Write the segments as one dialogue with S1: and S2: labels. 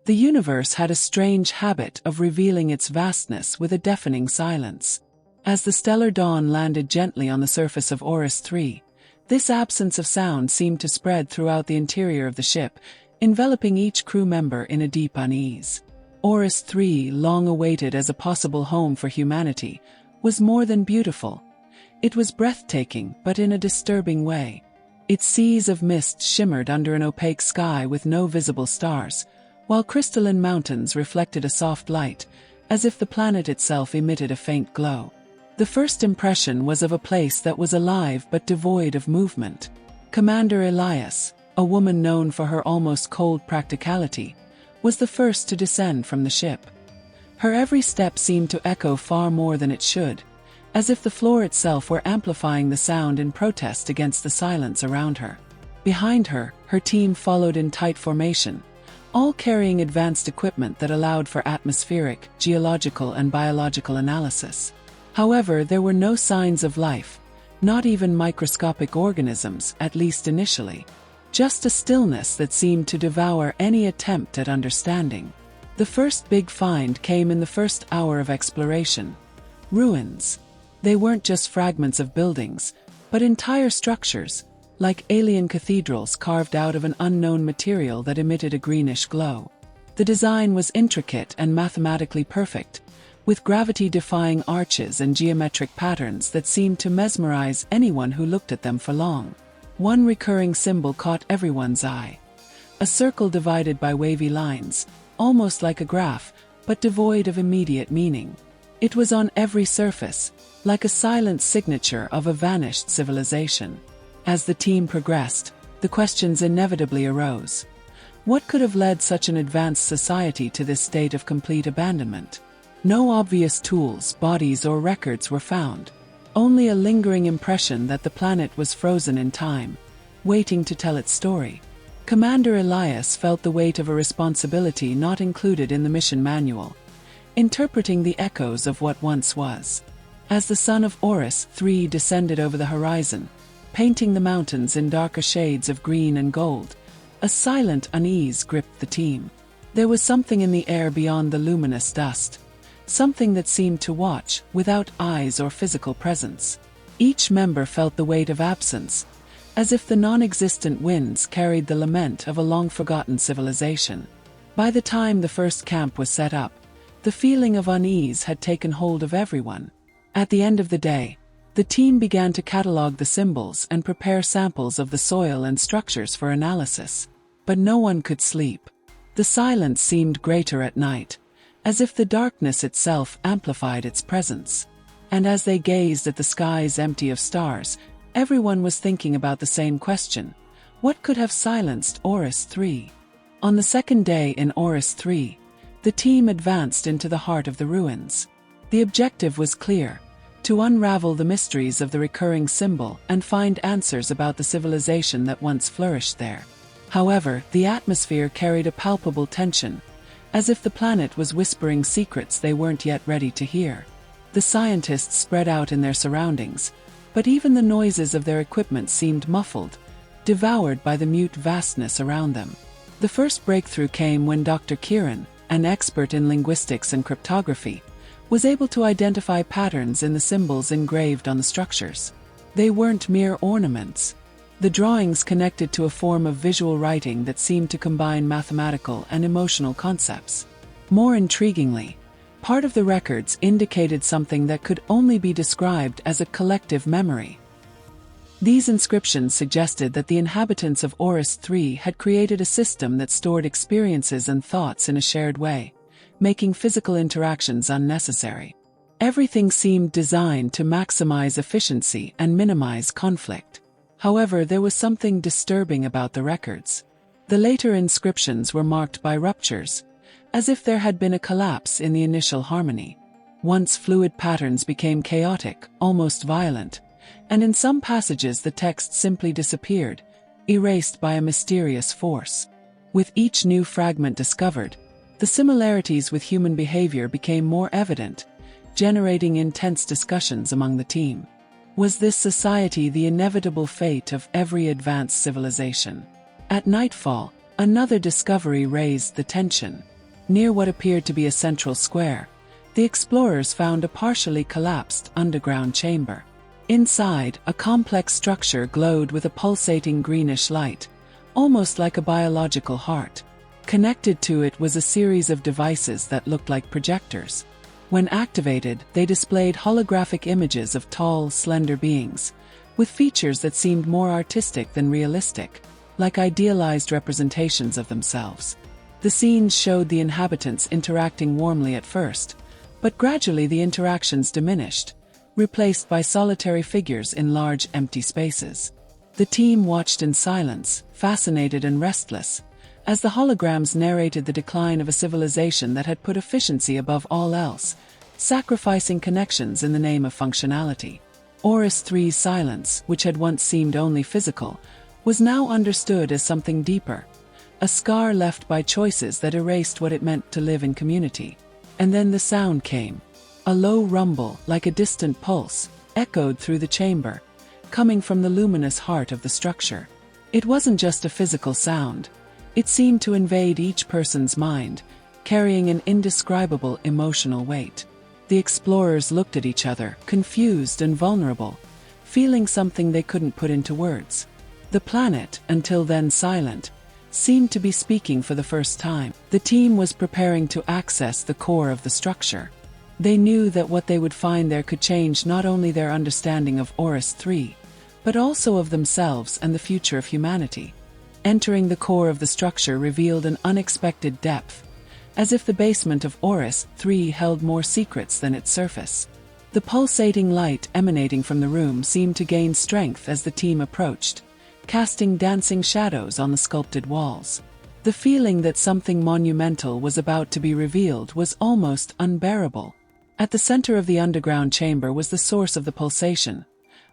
S1: The universe had a strange habit of revealing its vastness with a deafening silence. As the stellar dawn landed gently on the surface of Auris 3, this absence of sound seemed to spread throughout the interior of the ship, enveloping each crew member in a deep unease. Auris 3, long awaited as a possible home for humanity, was more than beautiful. It was breathtaking, but in a disturbing way. Its seas of mist shimmered under an opaque sky with no visible stars, while crystalline mountains reflected a soft light, as if the planet itself emitted a faint glow. The first impression was of a place that was alive but devoid of movement. Commander Elias, a woman known for her almost cold practicality, was the first to descend from the ship. Her every step seemed to echo far more than it should, as if the floor itself were amplifying the sound in protest against the silence around her. Behind her, her team followed in tight formation, all carrying advanced equipment that allowed for atmospheric, geological and biological analysis. However, there were no signs of life, not even microscopic organisms, at least initially. Just a stillness that seemed to devour any attempt at understanding. The first big find came in the first hour of exploration. Ruins. They weren't just fragments of buildings, but entire structures, like alien cathedrals carved out of an unknown material that emitted a greenish glow. The design was intricate and mathematically perfect, with gravity-defying arches and geometric patterns that seemed to mesmerize anyone who looked at them for long. One recurring symbol caught everyone's eye. A circle divided by wavy lines, almost like a graph, but devoid of immediate meaning. It was on every surface, like a silent signature of a vanished civilization. As the team progressed, the questions inevitably arose. What could have led such an advanced society to this state of complete abandonment? No obvious tools, bodies, or records were found. Only a lingering impression that the planet was frozen in time, waiting to tell its story. Commander Elias felt the weight of a responsibility not included in the mission manual, interpreting the echoes of what once was. As the sun of Auris 3 descended over the horizon, painting the mountains in darker shades of green and gold, a silent unease gripped the team. There was something in the air beyond the luminous dust, something that seemed to watch, without eyes or physical presence. Each member felt the weight of absence, as if the non-existent winds carried the lament of a long-forgotten civilization. By the time the first camp was set up, the feeling of unease had taken hold of everyone. At the end of the day, the team began to catalog the symbols and prepare samples of the soil and structures for analysis. But no one could sleep. The silence seemed greater at night, as if the darkness itself amplified its presence. And as they gazed at the skies empty of stars, everyone was thinking about the same question: what could have silenced Auris 3? On the second day in Auris 3, the team advanced into the heart of the ruins. The objective was clear: to unravel the mysteries of the recurring symbol and find answers about the civilization that once flourished there. However, the atmosphere carried a palpable tension, as if the planet was whispering secrets they weren't yet ready to hear. The scientists spread out in their surroundings, but even the noises of their equipment seemed muffled, devoured by the mute vastness around them. The first breakthrough came when Dr. Kieran, an expert in linguistics and cryptography, was able to identify patterns in the symbols engraved on the structures. They weren't mere ornaments. The drawings connected to a form of visual writing that seemed to combine mathematical and emotional concepts. More intriguingly, part of the records indicated something that could only be described as a collective memory. These inscriptions suggested that the inhabitants of Auris 3 had created a system that stored experiences and thoughts in a shared way, making physical interactions unnecessary. Everything seemed designed to maximize efficiency and minimize conflict. However, there was something disturbing about the records. The later inscriptions were marked by ruptures, as if there had been a collapse in the initial harmony. Once fluid patterns became chaotic, almost violent, and in some passages the text simply disappeared, erased by a mysterious force. With each new fragment discovered, the similarities with human behavior became more evident, generating intense discussions among the team. Was this society the inevitable fate of every advanced civilization? At nightfall, another discovery raised the tension. Near what appeared to be a central square, the explorers found a partially collapsed underground chamber. Inside, a complex structure glowed with a pulsating greenish light, almost like a biological heart. Connected to it was a series of devices that looked like projectors. When activated, they displayed holographic images of tall, slender beings, with features that seemed more artistic than realistic, like idealized representations of themselves. The scenes showed the inhabitants interacting warmly at first, but gradually the interactions diminished, replaced by solitary figures in large empty spaces. The team watched in silence, fascinated and restless, as the holograms narrated the decline of a civilization that had put efficiency above all else, sacrificing connections in the name of functionality. Auris 3's silence, which had once seemed only physical, was now understood as something deeper, a scar left by choices that erased what it meant to live in community. And then the sound came. A low rumble, like a distant pulse, echoed through the chamber, coming from the luminous heart of the structure. It wasn't just a physical sound. It seemed to invade each person's mind, carrying an indescribable emotional weight. The explorers looked at each other, confused and vulnerable, feeling something they couldn't put into words. The planet, until then silent, seemed to be speaking for the first time. The team was preparing to access the core of the structure. They knew that what they would find there could change not only their understanding of Auris 3, but also of themselves and the future of humanity. Entering the core of the structure revealed an unexpected depth, as if the basement of Auris 3 held more secrets than its surface. The pulsating light emanating from the room seemed to gain strength as the team approached, casting dancing shadows on the sculpted walls. The feeling that something monumental was about to be revealed was almost unbearable. At the center of the underground chamber was the source of the pulsation,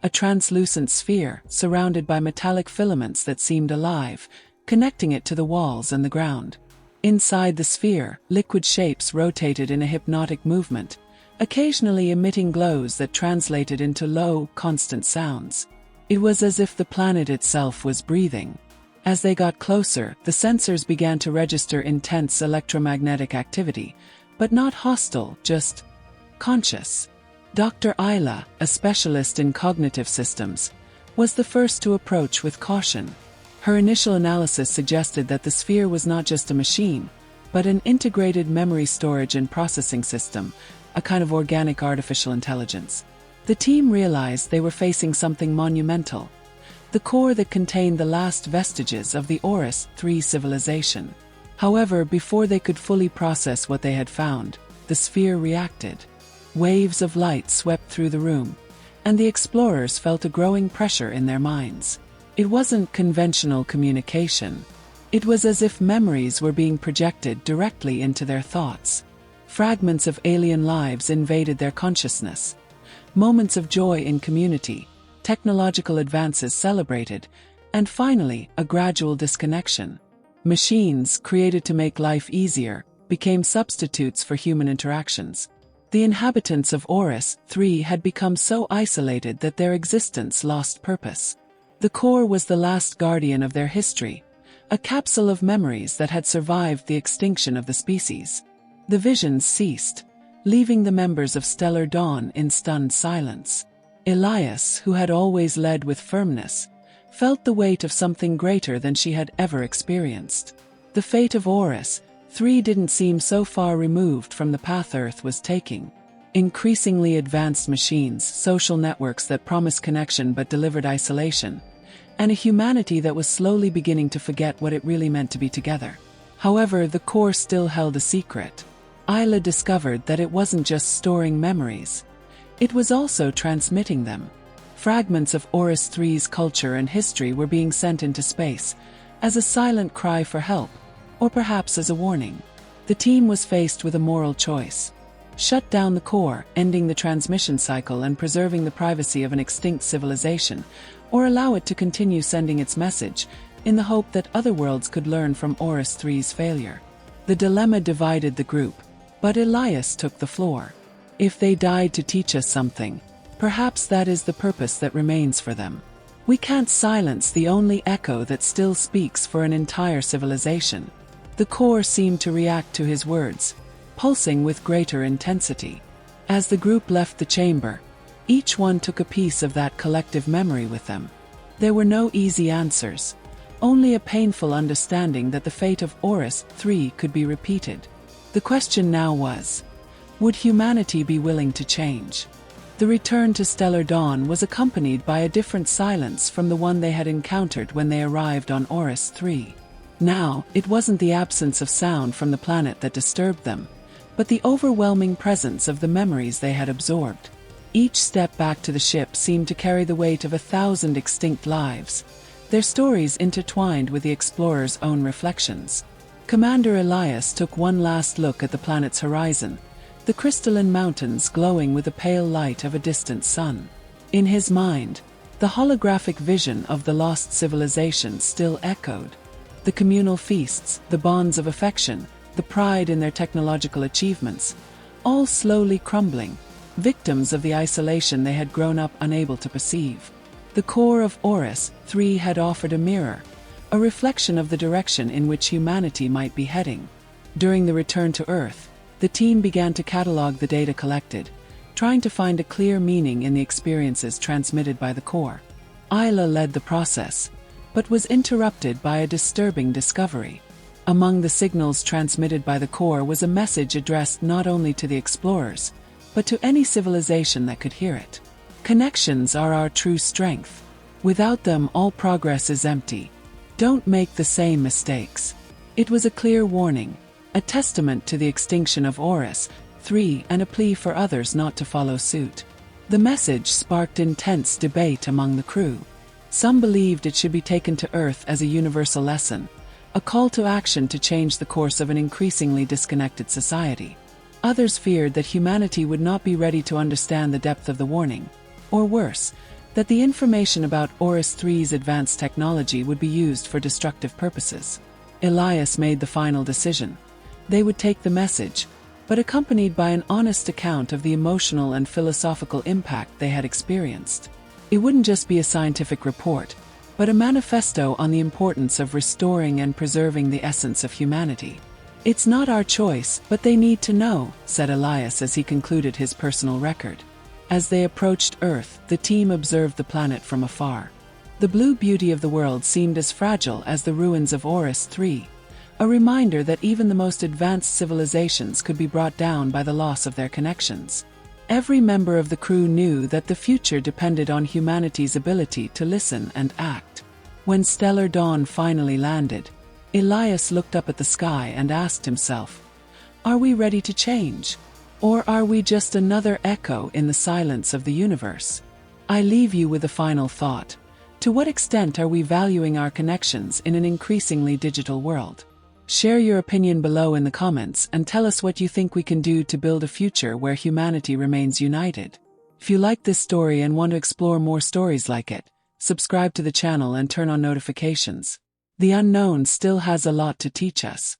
S1: a translucent sphere surrounded by metallic filaments that seemed alive, connecting it to the walls and the ground. Inside the sphere, liquid shapes rotated in a hypnotic movement, occasionally emitting glows that translated into low, constant sounds. It was as if the planet itself was breathing. As they got closer, the sensors began to register intense electromagnetic activity, but not hostile, just conscious. Dr. Ayla, a specialist in cognitive systems, was the first to approach with caution. Her initial analysis suggested that the sphere was not just a machine, but an integrated memory storage and processing system, a kind of organic artificial intelligence. The team realized they were facing something monumental, the core that contained the last vestiges of the Auris 3 civilization. However, before they could fully process what they had found, the sphere reacted. Waves of light swept through the room, and the explorers felt a growing pressure in their minds. It wasn't conventional communication. It was as if memories were being projected directly into their thoughts. Fragments of alien lives invaded their consciousness. Moments of joy in community, technological advances celebrated, and finally, a gradual disconnection. Machines, created to make life easier, became substitutes for human interactions. The inhabitants of Auris 3 had become so isolated that their existence lost purpose. The core was the last guardian of their history, a capsule of memories that had survived the extinction of the species. The visions ceased, leaving the members of Stellar Dawn in stunned silence. Elias, who had always led with firmness, felt the weight of something greater than she had ever experienced. The fate of Auris 3 didn't seem so far removed from the path Earth was taking. Increasingly advanced machines, social networks that promised connection but delivered isolation, and a humanity that was slowly beginning to forget what it really meant to be together. However, the core still held a secret. Ayla discovered that it wasn't just storing memories. It was also transmitting them. Fragments of Auris 3's culture and history were being sent into space, as a silent cry for help, or perhaps as a warning. The team was faced with a moral choice. Shut down the core, ending the transmission cycle and preserving the privacy of an extinct civilization, or allow it to continue sending its message, in the hope that other worlds could learn from Auris 3's failure. The dilemma divided the group, but Elias took the floor. If they died to teach us something, perhaps that is the purpose that remains for them. We can't silence the only echo that still speaks for an entire civilization. The core seemed to react to his words, pulsing with greater intensity. As the group left the chamber, each one took a piece of that collective memory with them. There were no easy answers, only a painful understanding that the fate of Auris 3 could be repeated. The question now was, would humanity be willing to change? The return to stellar dawn was accompanied by a different silence from the one they had encountered when they arrived on Auris 3. Now, it wasn't the absence of sound from the planet that disturbed them, but the overwhelming presence of the memories they had absorbed. Each step back to the ship seemed to carry the weight of 1,000 extinct lives, their stories intertwined with the explorers' own reflections. Commander Elias took one last look at the planet's horizon, the crystalline mountains glowing with the pale light of a distant sun. In his mind, the holographic vision of the lost civilization still echoed. The communal feasts, the bonds of affection, the pride in their technological achievements, all slowly crumbling, victims of the isolation they had grown up unable to perceive. The core of Auris 3 had offered a mirror, a reflection of the direction in which humanity might be heading. During the return to Earth, the team began to catalog the data collected, trying to find a clear meaning in the experiences transmitted by the core. Isla led the process, but was interrupted by a disturbing discovery. Among the signals transmitted by the core was a message addressed not only to the explorers, but to any civilization that could hear it. Connections are our true strength. Without them, all progress is empty. Don't make the same mistakes. It was a clear warning, a testament to the extinction of Auris 3 and a plea for others not to follow suit. The message sparked intense debate among the crew. Some believed it should be taken to Earth as a universal lesson, a call to action to change the course of an increasingly disconnected society. Others feared that humanity would not be ready to understand the depth of the warning, or worse, that the information about Auris 3's advanced technology would be used for destructive purposes. Elias made the final decision. They would take the message, but accompanied by an honest account of the emotional and philosophical impact they had experienced. It wouldn't just be a scientific report, but a manifesto on the importance of restoring and preserving the essence of humanity. "It's not our choice, but they need to know," said Elias as he concluded his personal record. As they approached Earth, the team observed the planet from afar. The blue beauty of the world seemed as fragile as the ruins of Auris 3, a reminder that even the most advanced civilizations could be brought down by the loss of their connections. Every member of the crew knew that the future depended on humanity's ability to listen and act. When stellar dawn finally landed, Elias looked up at the sky and asked himself, "Are we ready to change? Or are we just another echo in the silence of the universe?" I leave you with a final thought. To what extent are we valuing our connections in an increasingly digital world? Share your opinion below in the comments and tell us what you think we can do to build a future where humanity remains united. If you like this story and want to explore more stories like it, subscribe to the channel and turn on notifications. The unknown still has a lot to teach us.